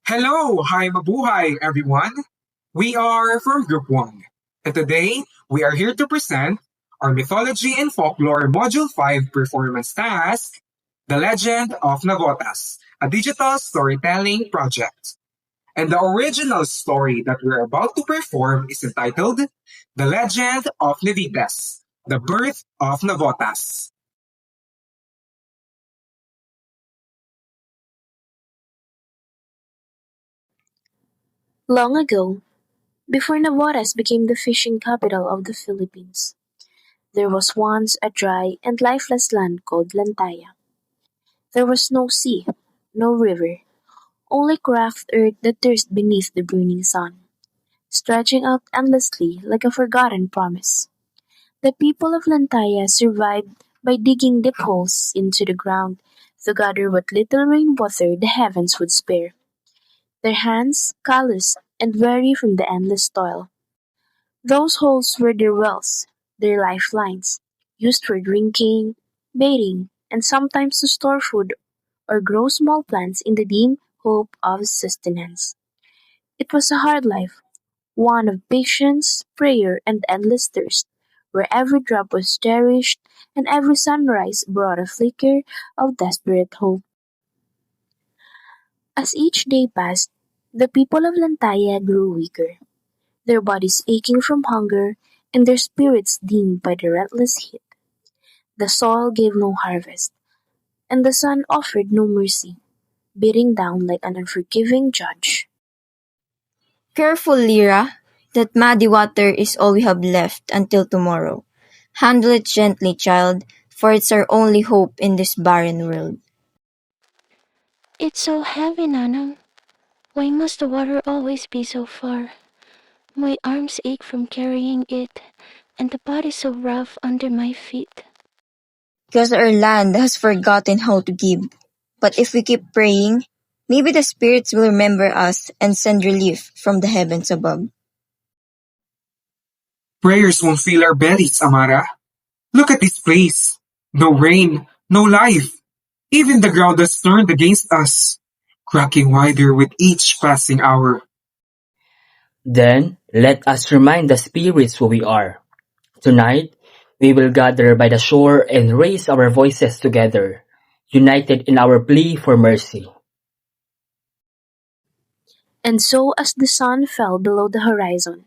Hello, hi mabuhay everyone. We are from Group 1. And today, we are here to present our Mythology and Folklore Module 5 performance task, The Legend of Navotas, a digital storytelling project. And the original story that we're about to perform is entitled The Legend of Nevites, The Birth of Navotas. Long ago, before Navotas became the fishing capital of the Philippines, there was once a dry and lifeless land called Lantaya. There was no sea, no river, only cracked earth that thirsted beneath the burning sun, stretching out endlessly like a forgotten promise. The people of Lantaya survived by digging deep holes into the ground to gather what little rainwater the heavens would spare. Their hands, calloused and weary from the endless toil, those holes were their wells, their lifelines, used for drinking, bathing, and sometimes to store food or grow small plants in the dim hope of sustenance. It was a hard life, one of patience, prayer, and endless thirst, where every drop was cherished and every sunrise brought a flicker of desperate hope. As each day passed, the people of Lantaya grew weaker, their bodies aching from hunger and their spirits dimmed by the relentless heat. The soil gave no harvest, and the sun offered no mercy, beating down like an unforgiving judge. Careful, Lyra. That muddy water is all we have left until tomorrow. Handle it gently, child, for it's our only hope in this barren world. It's so heavy, Nanang. Why must the water always be so far? My arms ache from carrying it, and the pot is so rough under my feet. Because our land has forgotten how to give. But if we keep praying, maybe the spirits will remember us and send relief from the heavens above. Prayers won't fill our bellies, Amara. Look at this place. No rain, no life. Even the ground has turned against us, cracking wider with each passing hour. Then let us remind the spirits who we are. Tonight, we will gather by the shore and raise our voices together, united in our plea for mercy. And so, as the sun fell below the horizon,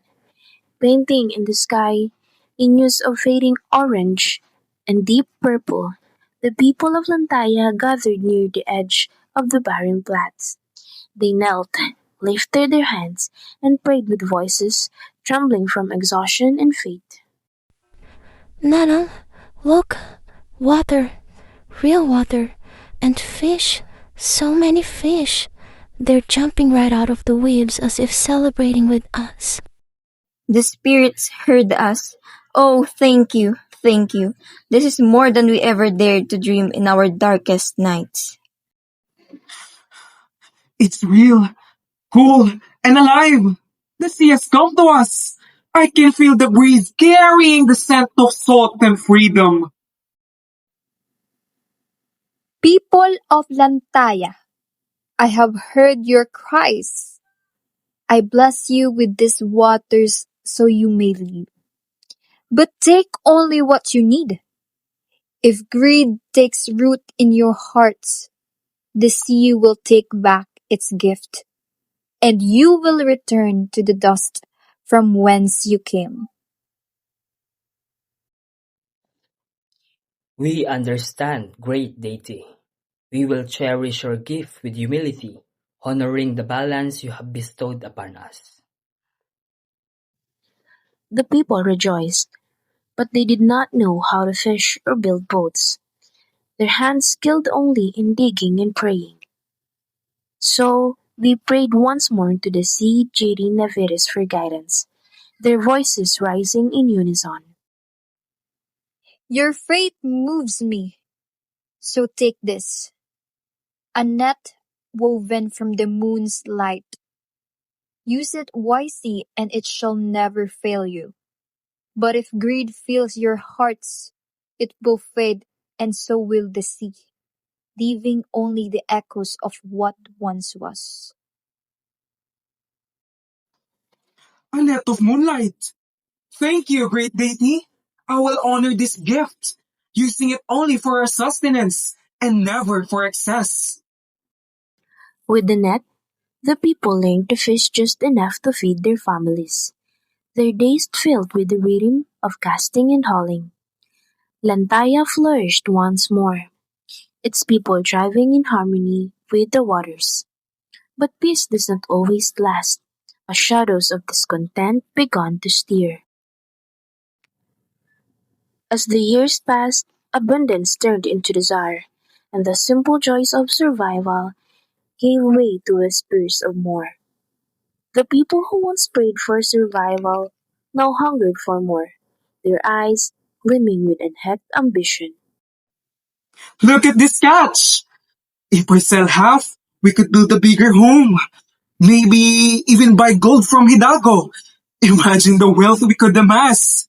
painting in the sky in hues of fading orange and deep purple, the people of Lantaya gathered near the edge of the barren flats. They knelt, lifted their hands, and prayed with voices trembling from exhaustion and faith. Nanang, look! Water! Real water! And fish! So many fish! They're jumping right out of the waves as if celebrating with us. The spirits heard us. Oh, thank you, thank you. This is more than we ever dared to dream in our darkest nights. It's real, cool, and alive. The sea has come to us. I can feel the breeze carrying the scent of salt and freedom. People of Lantaya, I have heard your cries. I bless you with these waters so you may live. But take only what you need. If greed takes root in your hearts, the sea will take back its gift, and you will return to the dust from whence you came. We understand, great deity. We will cherish your gift with humility, honoring the balance you have bestowed upon us. The people rejoiced, but they did not know how to fish or build boats. Their hands skilled only in digging and praying. So they prayed once more to the sea deity Nevites for guidance, their voices rising in unison. Your faith moves me, so take this, a net woven from the moon's light. Use it wisely and it shall never fail you. But if greed fills your hearts, it will fade and so will the sea, leaving only the echoes of what once was. A net of moonlight. Thank you, great deity. I will honor this gift, using it only for our sustenance and never for excess. With the net, the people learned to fish just enough to feed their families. Their days filled with the rhythm of casting and hauling. Lantaya flourished once more, its people thriving in harmony with the waters. But peace doesn't always last, as shadows of discontent began to stir. As the years passed, abundance turned into desire, and the simple joys of survival gave way to whispers of more. The people who once prayed for survival now hungered for more, their eyes gleaming with unhacked ambition. Look at this catch! If we sell half, we could build a bigger home. Maybe even buy gold from Hidalgo. Imagine the wealth we could amass.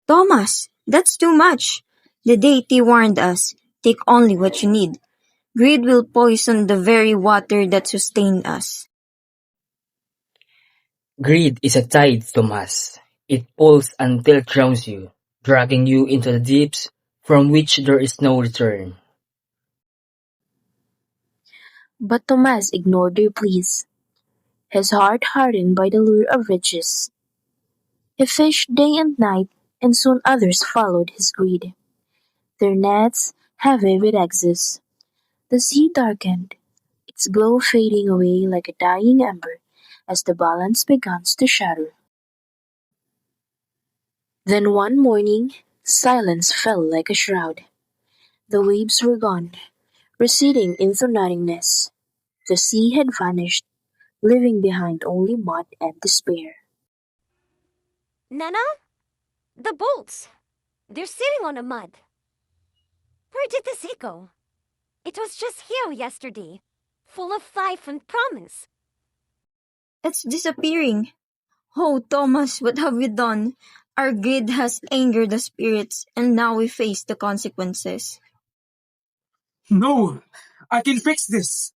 Thomas, that's too much. The deity warned us. Take only what you need. Greed will poison the very water that sustained us. Greed is a tide, Tomas. It pulls until it drowns you, dragging you into the deeps from which there is no return. But Tomas ignored their pleas, his heart hardened by the lure of riches. He fished day and night, and soon others followed his greed, their nets heavy with excess. The sea darkened, its glow fading away like a dying ember as the balance began to shatter. Then one morning, silence fell like a shroud. The waves were gone, receding into nothingness. The sea had vanished, leaving behind only mud and despair. Nana? The bolts! They're sitting on the mud. Where did the sea go? It was just here yesterday, full of life and promise. It's disappearing. Oh, Thomas, what have we done? Our greed has angered the spirits, and now we face the consequences. No, I can fix this.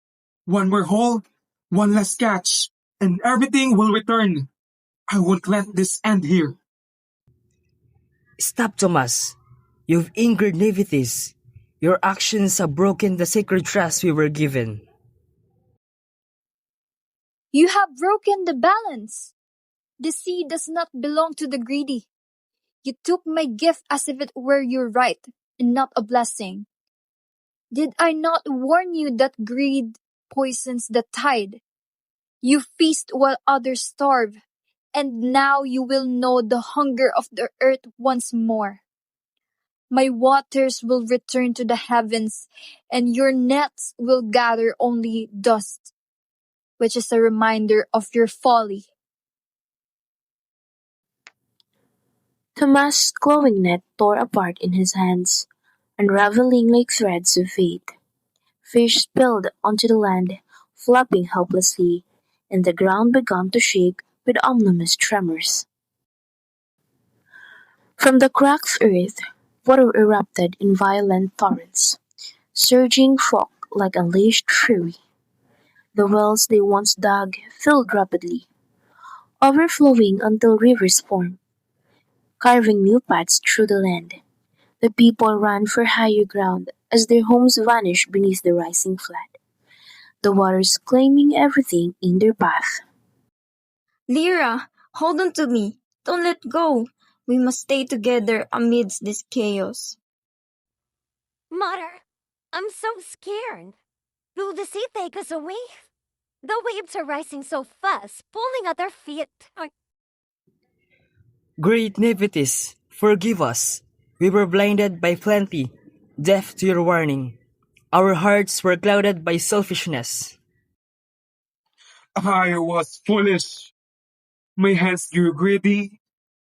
One more hole, one less catch, and everything will return. I won't let this end here. Stop, Thomas. You've angered Nevites. Your actions have broken the sacred trust we were given. You have broken the balance. The sea does not belong to the greedy. You took my gift as if it were your right and not a blessing. Did I not warn you that greed poisons the tide? You feast while others starve, and now you will know the hunger of the earth once more. My waters will return to the heavens, and your nets will gather only dust, which is a reminder of your folly. Tomas' glowing net tore apart in his hands, unraveling like threads of fate. Fish spilled onto the land, flapping helplessly, and the ground began to shake with ominous tremors. From the cracked earth, water erupted in violent torrents, surging forth like unleashed fury. The wells they once dug filled rapidly, overflowing until rivers formed, carving new paths through the land. The people ran for higher ground as their homes vanished beneath the rising flood, the waters claiming everything in their path. Lyra, hold on to me. Don't let go. We must stay together amidst this chaos. Mother, I'm so scared. Will the sea take us away? The waves are rising so fast, pulling at our feet. Great Nevites, forgive us. We were blinded by plenty, deaf to your warning. Our hearts were clouded by selfishness. I was foolish. My hands grew greedy,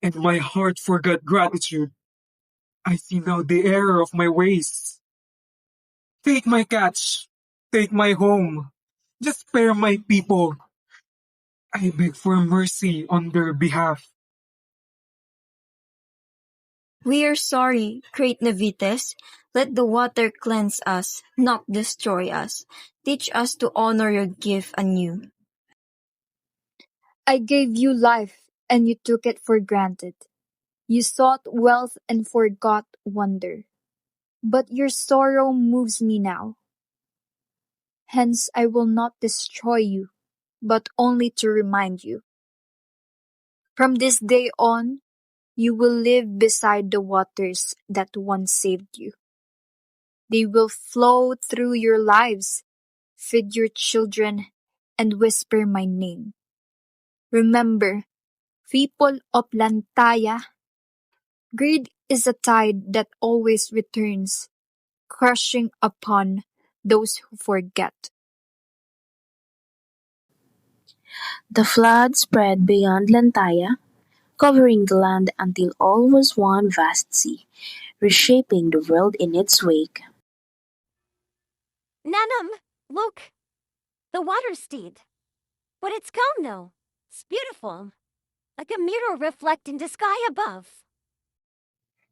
and my heart forgot gratitude. I see now the error of my ways. Take my catch. Take my home. Just spare my people. I beg for mercy on their behalf. We are sorry, great Nevites. Let the water cleanse us, not destroy us. Teach us to honor your gift anew. I gave you life, and you took it for granted. You sought wealth and forgot wonder. But your sorrow moves me now. Hence I will not destroy you, but only to remind you. From this day on, you will live beside the waters that once saved you. They will flow through your lives, feed your children, and whisper my name. Remember, people of Lantaya, greed is a tide that always returns, crushing upon those who forget. The flood spread beyond Lantaya, covering the land until all was one vast sea, reshaping the world in its wake. Nanam, look, the water steed. But it's calm now. It's beautiful, like a mirror reflecting the sky above.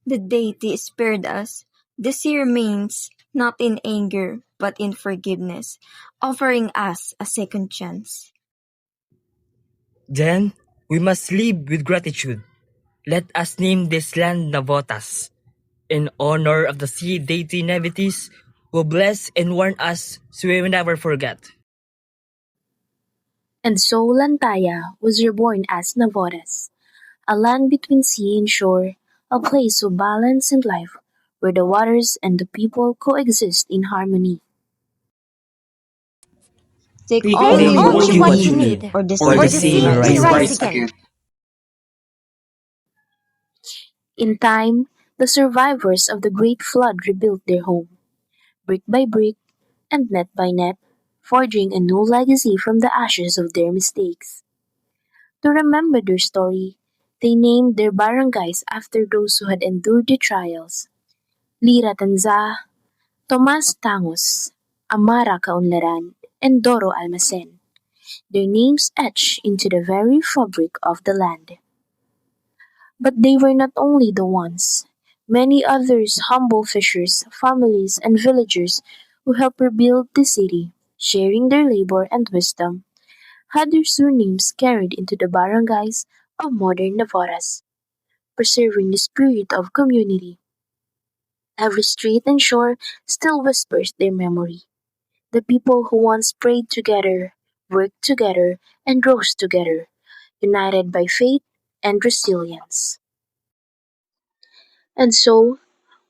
The deity spared us. The sea remains, not in anger, but in forgiveness, offering us a second chance. Then we must live with gratitude. Let us name this land Navotas, in honor of the sea deity Nevites, who bless and warn us so we will never forget. And so Lantaya was reborn as Navotas, a land between sea and shore, a place of balance and life, where the waters and the people coexist in harmony. Take Take Take only only what what only you you what you need, need, need, or the or sea or the the will sea sea rise will will rise again. rise again. again. In time, the survivors of the Great Flood rebuilt their home, brick by brick and net by net, forging a new legacy from the ashes of their mistakes. To remember their story, they named their barangays after those who had endured the trials. Lira Tanza, Tomas Tangos, Amara Kaunlaran, and Doro Almacen, their names etched into the very fabric of the land. But they were not only the ones. Many others, humble fishers, families, and villagers who helped rebuild the city, sharing their labor and wisdom, had their surnames carried into the barangays of modern Navotas, preserving the spirit of community. Every street and shore still whispers their memory. The people who once prayed together, worked together, and rose together, united by faith and resilience. And so,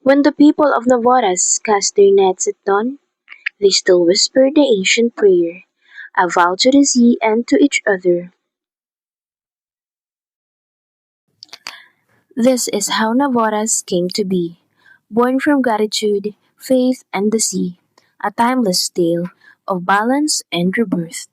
when the people of Navotas cast their nets at dawn, they still whisper the ancient prayer, a vow to the sea and to each other. This is how Navotas came to be, born from gratitude, faith, and the sea, a timeless tale of balance and rebirth.